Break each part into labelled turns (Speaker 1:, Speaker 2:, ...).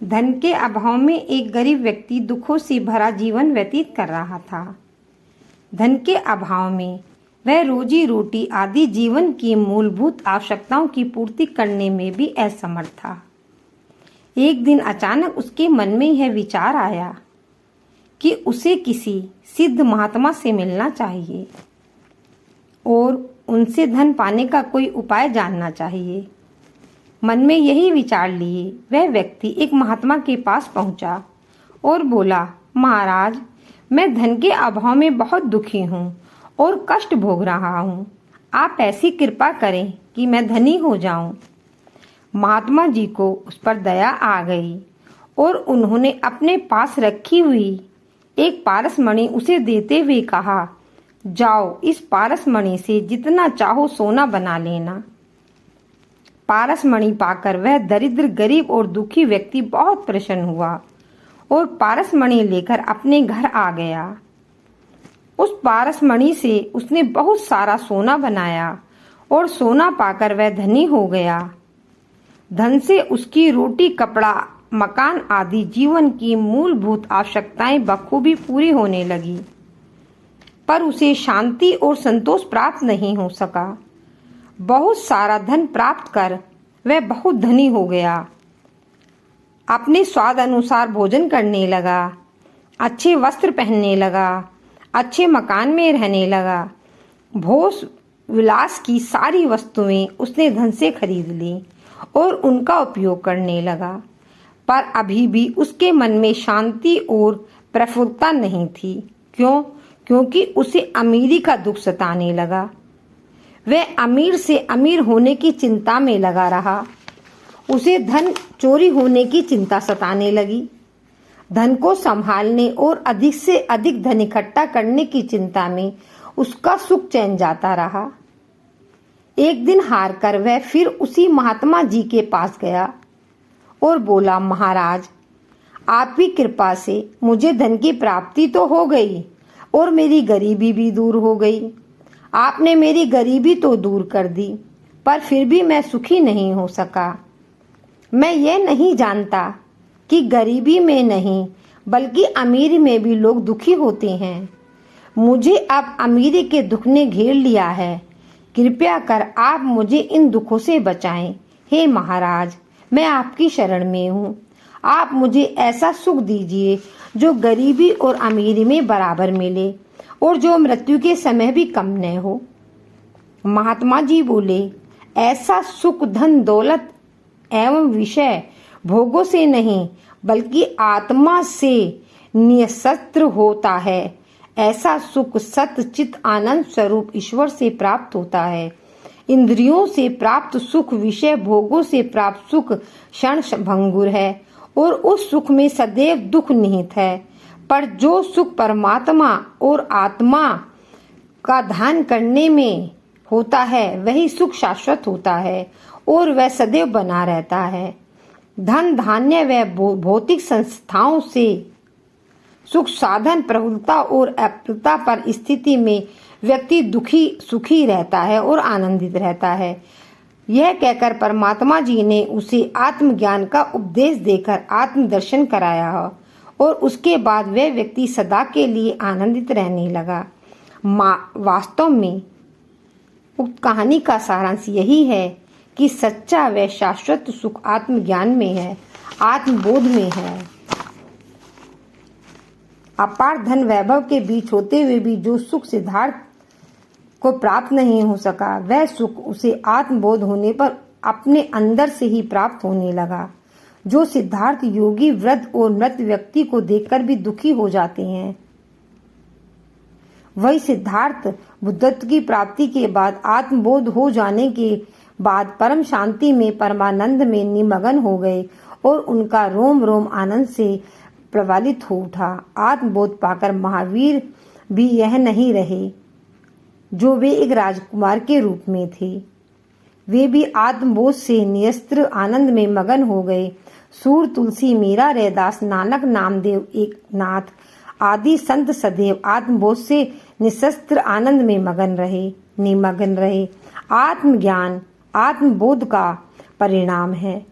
Speaker 1: धन के अभाव में एक गरीब व्यक्ति दुखों से भरा जीवन व्यतीत कर रहा था। धन के अभाव में वह रोजी रोटी आदि जीवन की मूलभूत आवश्यकताओं की पूर्ति करने में भी असमर्थ था। एक दिन अचानक उसके मन में यह विचार आया कि उसे किसी सिद्ध महात्मा से मिलना चाहिए और उनसे धन पाने का कोई उपाय जानना चाहिए। मन में यही विचार लिए वह व्यक्ति एक महात्मा के पास पहुंचा और बोला, महाराज, मैं धन के अभाव में बहुत दुखी हूँ और कष्ट भोग रहा हूँ। आप ऐसी कृपा करें कि मैं धनी हो जाऊं। महात्मा जी को उस पर दया आ गई और उन्होंने अपने पास रखी हुई एक पारसमणि उसे देते हुए कहा, जाओ इस पारसमणि से जितना चाहो सोना बना लेना। पारसमणि पाकर वह दरिद्र, गरीब और दुखी व्यक्ति बहुत प्रसन्न हुआ और पारसमणि लेकर अपने घर आ गया। उस पारसमणि से उसने बहुत सारा सोना बनाया और सोना पाकर वह धनी हो गया। धन से उसकी रोटी, कपड़ा, मकान आदि जीवन की मूलभूत आवश्यकताएं बखूबी पूरी होने लगी, पर उसे शांति और संतोष प्राप्त नहीं हो सका। बहुत सारा धन प्राप्त कर वह बहुत धनी हो गया। अपने स्वाद अनुसार भोजन करने लगा, अच्छे वस्त्र पहनने लगा, अच्छे मकान में रहने लगा। भोग विलास की सारी वस्तुएं उसने धन से खरीद ली और उनका उपयोग करने लगा, पर अभी भी उसके मन में शांति और प्रफुल्लता नहीं थी। क्यों? क्योंकि उसे अमीरी का दुख सताने लगा। वह अमीर से अमीर होने की चिंता में लगा रहा। उसे धन चोरी होने की चिंता सताने लगी। धन को संभालने और अधिक से अधिक धन इकट्ठा करने की चिंता में उसका सुख चैन जाता रहा। एक दिन हार कर वह फिर उसी महात्मा जी के पास गया और बोला, महाराज, आपकी कृपा से मुझे धन की प्राप्ति तो हो गई और मेरी गरीबी भी दूर हो गई। आपने मेरी गरीबी तो दूर कर दी, पर फिर भी मैं सुखी नहीं हो सका। मैं ये नहीं जानता कि गरीबी में नहीं बल्कि अमीरी में भी लोग दुखी होते हैं। मुझे अब अमीरी के दुख ने घेर लिया है। कृपया कर आप मुझे इन दुखों से बचाएं। हे महाराज, मैं आपकी शरण में हूँ। आप मुझे ऐसा सुख दीजिए जो गरीबी और अमीरी में बराबर मिले और जो मृत्यु के समय भी कम न हो। महात्मा जी बोले, ऐसा सुख धन दौलत एवं विषय भोगों से नहीं बल्कि आत्मा से नियस्त्र होता है। ऐसा सुख सत्य चित आनंद स्वरूप ईश्वर से प्राप्त होता है। इंद्रियों से प्राप्त सुख, विषय भोगों से प्राप्त सुख क्षण भंगुर है और उस सुख में सदैव दुख निहित है। पर जो सुख परमात्मा और आत्मा का ध्यान करने में होता है वही सुख शाश्वत होता है और वह सदैव बना रहता है। धन, धान्य व भौतिक संस्थाओं से सुख साधन, प्रफुल्लता और अप्रफुल्लता पर स्थिति में व्यक्ति दुखी सुखी रहता है और आनंदित रहता है। यह कहकर परमात्मा जी ने उसे आत्मज्ञान का उपदेश देकर आत्मदर्शन कराया और उसके बाद वह व्यक्ति सदा के लिए आनंदित रहने लगा। वास्तव में उक्त कहानी का सारांश यही है कि सच्चा व शाश्वत सुख आत्मज्ञान में है, आत्मबोध में है। अपार धन वैभव के बीच होते हुए भी जो सुख सिद्धार्थ को प्राप्त नहीं हो सका, वह सुख उसे आत्मबोध होने पर अपने अंदर से ही प्राप्त होने लगा। जो सिद्धार्थ योगी, वृद्ध और मृत व्यक्ति को देखकर भी दुखी हो जाते हैं, वही सिद्धार्थ बुद्धत्व की प्राप्ति के बाद आत्मबोध हो जाने के बाद परम शांति में, परमानंद में निमग्न हो गए और उनका रोम रोम आनंद से प्रज्वलित हो उठा। आत्मबोध पाकर महावीर भी यह नहीं रहे जो वे एक राजकुमार के रूप में थे। वे भी आत्मबोध से नियस्त्र आनंद में मगन हो गए। सूर, तुलसी, मीरा, रैदास, नानक, नामदेव, एकनाथ आदि संत सदैव आत्मबोध से निशस्त्र आनंद में निमग्न रहे। आत्मज्ञान आत्मबोध का परिणाम है।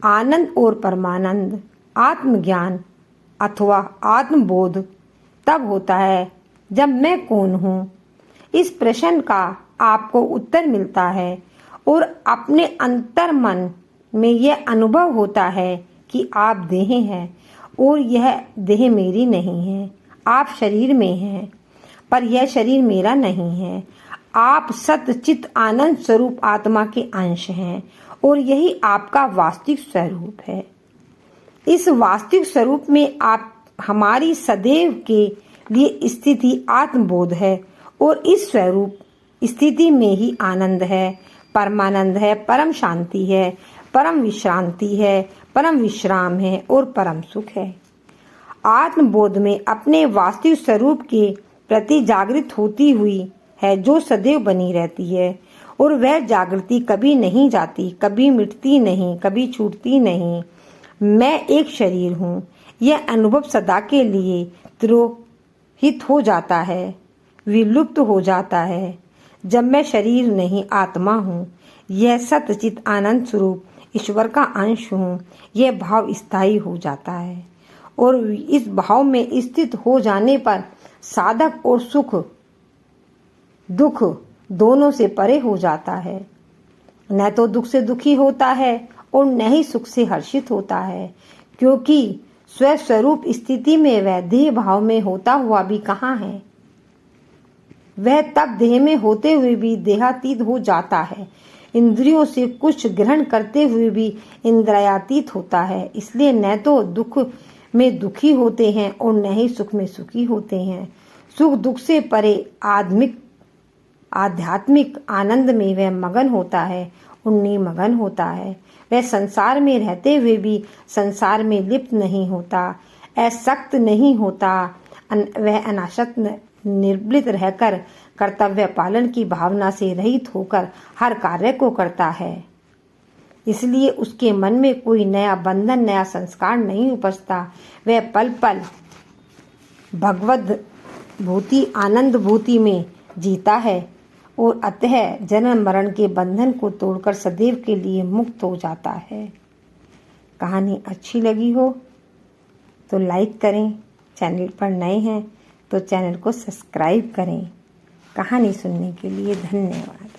Speaker 1: आनंद और परमानंद आत्मज्ञान अथवा आत्मबोध तब होता है जब मैं कौन हूँ, इस प्रश्न का आपको उत्तर मिलता है और अपने अंतर मन में यह अनुभव होता है कि आप देह हैं और यह देह मेरी नहीं है। आप शरीर में हैं पर यह शरीर मेरा नहीं है। आप सत चित आनंद स्वरूप आत्मा के अंश हैं और यही आपका वास्तविक स्वरूप है। इस वास्तविक स्वरूप में आप हमारी सदैव के लिए स्थिति आत्मबोध है और इस स्वरूप स्थिति में ही आनंद है, परमानंद है, परम शांति है, परम विश्रांति है, परम विश्राम है और परम सुख है। आत्मबोध में अपने वास्तविक स्वरूप के प्रति जागृत होती हुई है जो सदैव बनी रहती है और वह जागृति कभी नहीं जाती, कभी मिटती नहीं, कभी छूटती नहीं। मैं एक शरीर हूँ, यह अनुभव सदा के लिए तिरोहित हो जाता है, विलुप्त हो जाता है। जब मैं शरीर नहीं आत्मा हूँ, यह सतचित आनंद स्वरूप ईश्वर का अंश हूँ, यह भाव स्थायी हो जाता है और इस भाव में स्थित हो जाने पर साधक और सुख दुख दोनों से परे हो जाता है। न तो दुख से दुखी होता है और न ही सुख से हर्षित होता है, क्योंकि स्वस्वरूप स्थिति में वह देह भाव में होता हुआ भी कहाँ है। वह तब देह में होते हुए भी देहातीत हो जाता है, इंद्रियों से कुछ ग्रहण करते हुए भी इंद्रियातीत होता है। इसलिए न तो दुख में दुखी होते हैं और न ही सुख में सुखी होते हैं। सुख दुख से परे आध्यात्मिक आनंद में वह मगन होता है, उन्नी मगन होता है। वह संसार में रहते हुए भी संसार में लिप्त नहीं होता, असक्त नहीं होता। वह अनासक्त निर्बलित रहकर कर्तव्य पालन की भावना से रहित होकर हर कार्य को करता है। इसलिए उसके मन में कोई नया बंधन, नया संस्कार नहीं उपजता। वह पल पल भगवद भूति आनंद भूति में जीता है और अतः जन्म मरण के बंधन को तोड़कर सदैव के लिए मुक्त हो जाता है। कहानी अच्छी लगी हो तो लाइक करें, चैनल पर नए हैं तो चैनल को सब्सक्राइब करें। कहानी सुनने के लिए धन्यवाद।